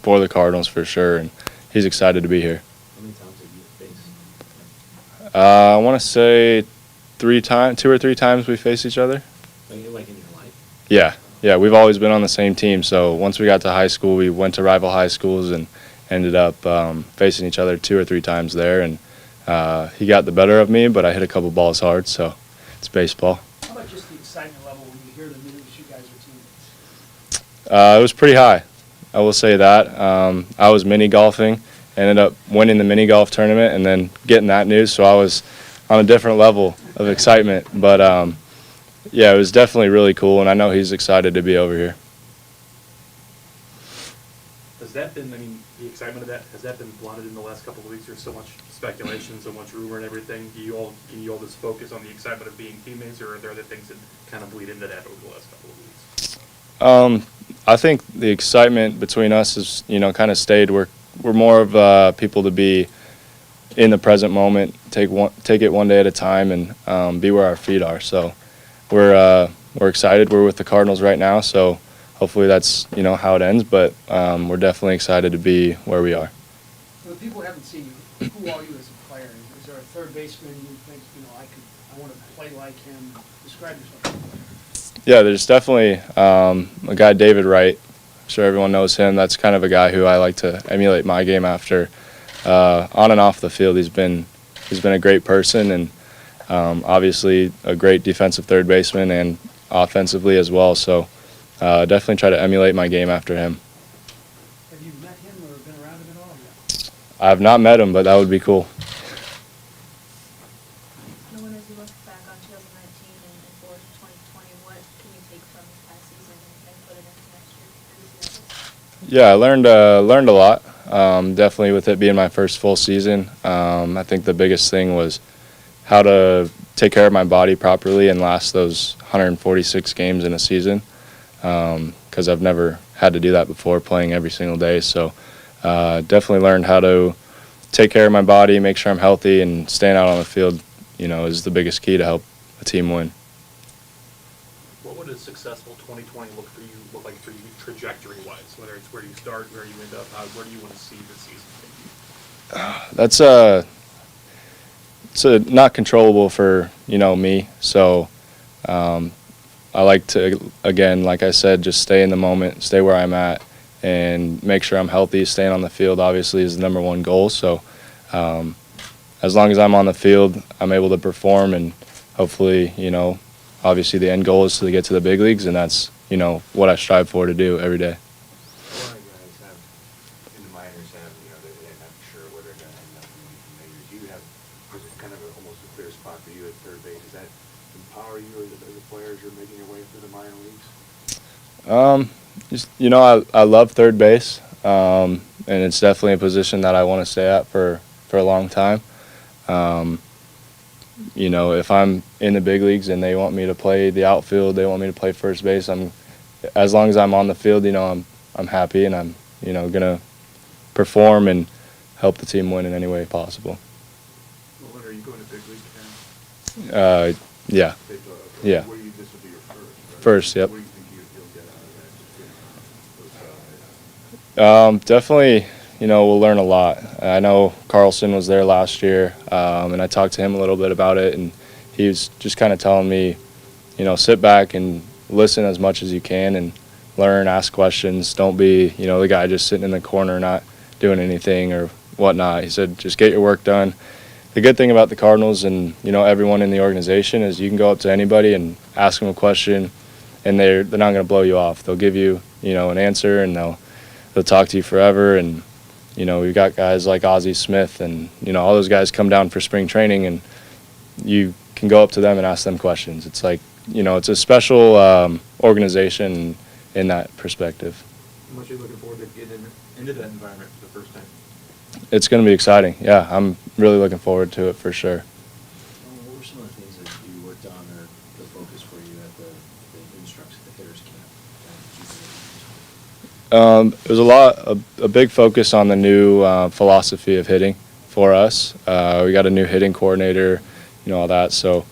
for the Cardinals for sure, and he's excited to be here. How many times have you faced? I want to say 2 or 3 times we faced each other. Like in your life? Yeah, we've always been on the same team. So once we got to high school, we went to rival high schools and ended up facing each other 2 or 3 times there. And he got the better of me, but I hit a couple balls hard, so it's baseball. How about just the excitement level when you hear the news you guys are teammates? It was pretty high, I will say that. I was mini golfing, ended up winning the mini golf tournament and then getting that news, so I was on a different level of excitement. But yeah, it was definitely really cool, and I know he's excited to be over here. Has that been, I mean, the excitement of that, has that been blunted in the last couple of weeks? There's so much speculation, so much rumor and everything. Can you all just focus on the excitement of being teammates, or are there other things that kind of bleed into that over the last couple of weeks? I think the excitement between us is, kind of stayed. We're more of people to be in the present moment, take it one day at a time, and be where our feet are. So we're excited. We're with the Cardinals right now, so hopefully that's how it ends. But we're definitely excited to be where we are. For the people who haven't seen you, who are you as a player? Is there a third baseman you think I want to play like him? Describe yourself as a player. Yeah, there's definitely a guy, David Wright. I'm sure everyone knows him. That's kind of a guy who I like to emulate my game after. On and off the field, he's been a great person, and obviously a great defensive third baseman and offensively as well. So definitely try to emulate my game after him. Have you met him or been around him at all yet? I have not met him, but that would be cool. Nolan, as you look back on 2019 and forward to 2020, what can you take from this past season and put it into next year? Yeah, I learned a lot. Definitely with it being my first full season. I think the biggest thing was how to take care of my body properly and last those 146 games in a season, because I've never had to do that before, playing every single day. So definitely learned how to take care of my body, make sure I'm healthy, and staying out on the field, is the biggest key to help a team win. What would a successful 2020 look like for you trajectory-wise? Whether it's where you start, where you end up, where do you want to see this season? That's it's not controllable for me. So I like to, again, like I said, just stay in the moment, stay where I'm at, and make sure I'm healthy. Staying on the field obviously is the number one goal. So as long as I'm on the field, I'm able to perform, and hopefully, obviously the end goal is to get to the big leagues, and that's what I strive for to do every day. A lot of guys have, in the minors, they're not sure where they're going to end up in the majors. You have, was it kind of almost a clear spot for you at third base? Does that empower you as a player as you're making your way through the minor leagues? I love third base, and it's definitely a position that I want to stay at for a long time. If I'm in the big leagues and they want me to play the outfield, they want me to play first base, as long as I'm on the field, I'm happy, and I'm gonna perform and help the team win in any way possible. Well, are you going to big league now? Yeah. Yeah. Where this will be your first, right? First, yep. What do you think you'll get out of that? Definitely, we'll learn a lot. I know Carlson was there last year, and I talked to him a little bit about it, and he was just kind of telling me, sit back and listen as much as you can and learn, ask questions. Don't be, the guy just sitting in the corner not doing anything or whatnot. He said, just get your work done. The good thing about the Cardinals and, everyone in the organization is you can go up to anybody and ask them a question, and they're not going to blow you off. They'll give you, an answer, and they'll talk to you forever. And we've got guys like Ozzie Smith and, all those guys come down for spring training, and you can go up to them and ask them questions. It's like, it's a special organization in that perspective. How much are you looking forward to getting into that environment for the first time? It's going to be exciting. Yeah, I'm really looking forward to it for sure. What were some of the things that you worked on or the focus for you at the instructions, the hitters camp? It was a big focus on the new philosophy of hitting for us. We got a new hitting coordinator, all that. So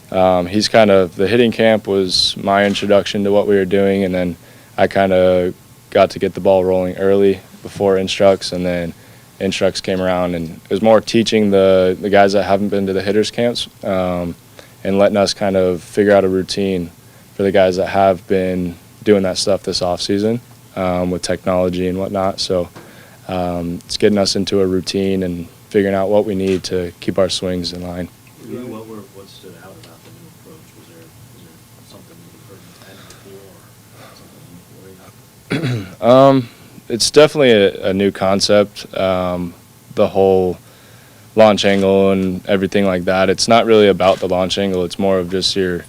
the hitting camp was my introduction to what we were doing, and then I kind of got to get the ball rolling early before Instructs, and then Instructs came around, and it was more teaching the guys that haven't been to the hitters camps, and letting us kind of figure out a routine for the guys that have been doing that stuff this off season with technology and whatnot. So it's getting us into a routine and figuring out what we need to keep our swings in line. For you, what stood out about the new approach? Was there something that you've heard in the before, or something you worried about? It's definitely a new concept. The whole launch angle and everything like that. It's not really about the launch angle. It's more of just your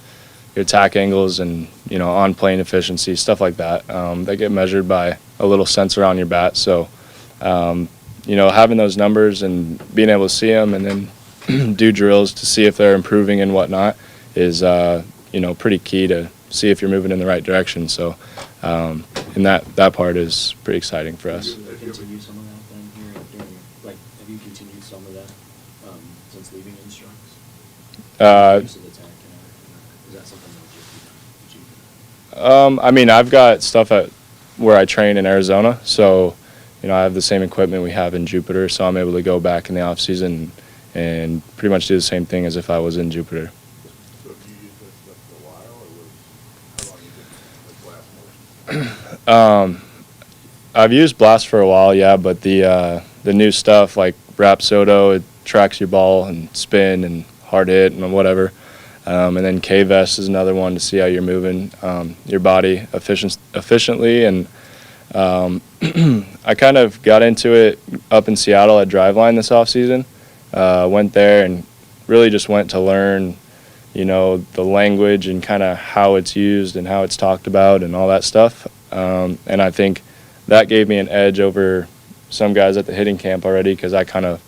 attack angles and, you know, on plane efficiency, stuff like that. That get measured by a little sensor on your bat. So, you know, having those numbers and being able to see them and then do drills to see if they're improving and whatnot is, you know, pretty key to see if you're moving in the right direction. So, and that part is pretty exciting for us. Have you continued some of that then here during, like, have you continued some of that since leaving Instructs? Use of the tech and everything, or is that something that you I mean, I've got stuff at where I train in Arizona, so, you know, I have the same equipment we have in Jupiter, so I'm able to go back in the off season and pretty much do the same thing as if I was in Jupiter. So have you used that stuff for a while, or how long you been like blast motion? I've used Blast for a while, yeah, but the new stuff like Rapsodo, it tracks your ball and spin and hard hit and whatever. And then K-Vest is another one to see how you're moving your body efficiently. And I kind of got into it up in Seattle at Driveline this offseason. Went there and really just went to learn, you know, the language and kind of how it's used and how it's talked about and all that stuff. And I think that gave me an edge over some guys at the hitting camp already, because I kind of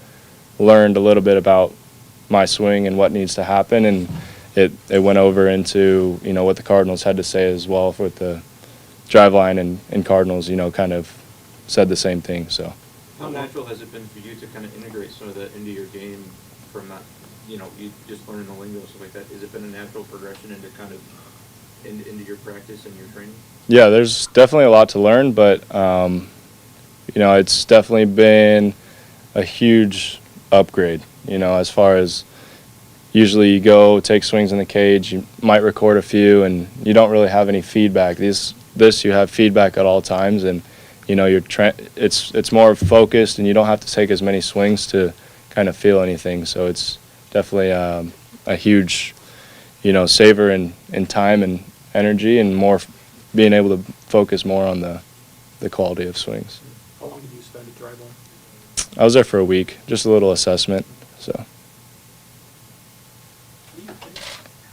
learned a little bit about my swing and what needs to happen, and it went over into, you know, what the Cardinals had to say as well with the Driveline, and Cardinals, you know, kind of said the same thing. So How natural has it been for you to kind of integrate some of that into your game from that, you know, you just learning the lingo and stuff like that? Has it been a natural progression into kind of into your practice and your training? yeah, there's definitely a lot to learn, but you know, it's definitely been a huge upgrade, you know, as far as usually you go take swings in the cage, you might record a few, and you don't really have any feedback. This you have feedback at all times, and, you know, it's more focused, and you don't have to take as many swings to kind of feel anything. So it's definitely a huge, you know, saver in time and energy, and more being able to focus more on the quality of swings. How long did you spend at Driveline? I was there for a week, just a little assessment. So How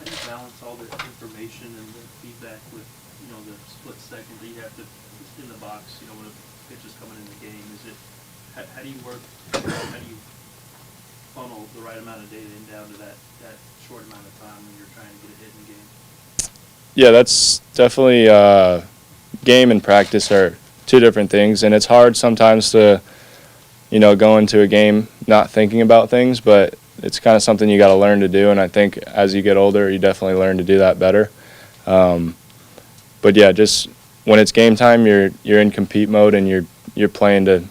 do you balance all the information and the feedback with, you know, the split second that you have to, in the box, you know, when a pitch is coming in the game? Is it, how do you work, how do you funnel the right amount of data in down to that short amount of time when you're trying to get a hit in the game? yeah, that's definitely game and practice are two different things, and it's hard sometimes to, you know, go into a game not thinking about things, but it's kind of something you got to learn to do, and I think as you get older, you definitely learn to do that better. But yeah, just when it's game time, you're in compete mode, and you're playing to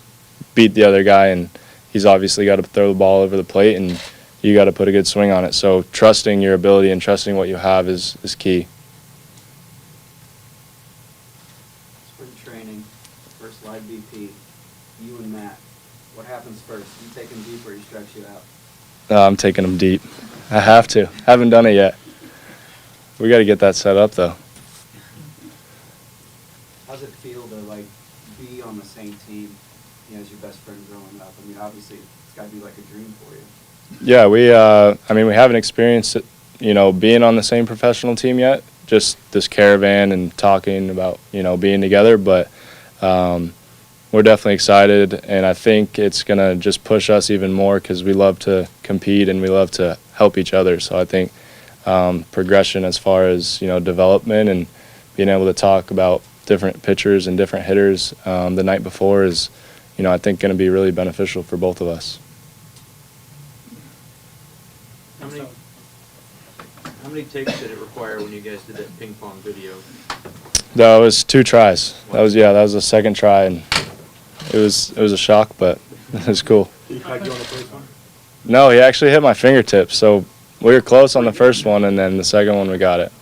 beat the other guy, and he's obviously got to throw the ball over the plate, and you got to put a good swing on it. So trusting your ability and trusting what you have is key. Spring training, first live BP, you and Matt. What happens first? You take him deep or he strikes you out? I'm taking them deep. I have to. Haven't done it yet. We got to get that set up, though. How's it feel to, like, be on the same team, you know, as your best friend growing up? I mean, obviously, it's got to be like a dream for you. Yeah, we haven't experienced it, you know, being on the same professional team yet. Just this caravan and talking about, you know, being together. But we're definitely excited, and I think it's going to just push us even more because we love to compete and we love to help each other. So I think progression as far as, you know, development and being able to talk about different pitchers and different hitters the night before is, you know, I think going to be really beneficial for both of us. How many takes did it require when you guys did that ping pong video? That was 2 tries. That was the second try, and it was a shock, but it was cool. Did he pack you on the first one? No, he actually hit my fingertips, so we were close on the first one, and then the second one we got it.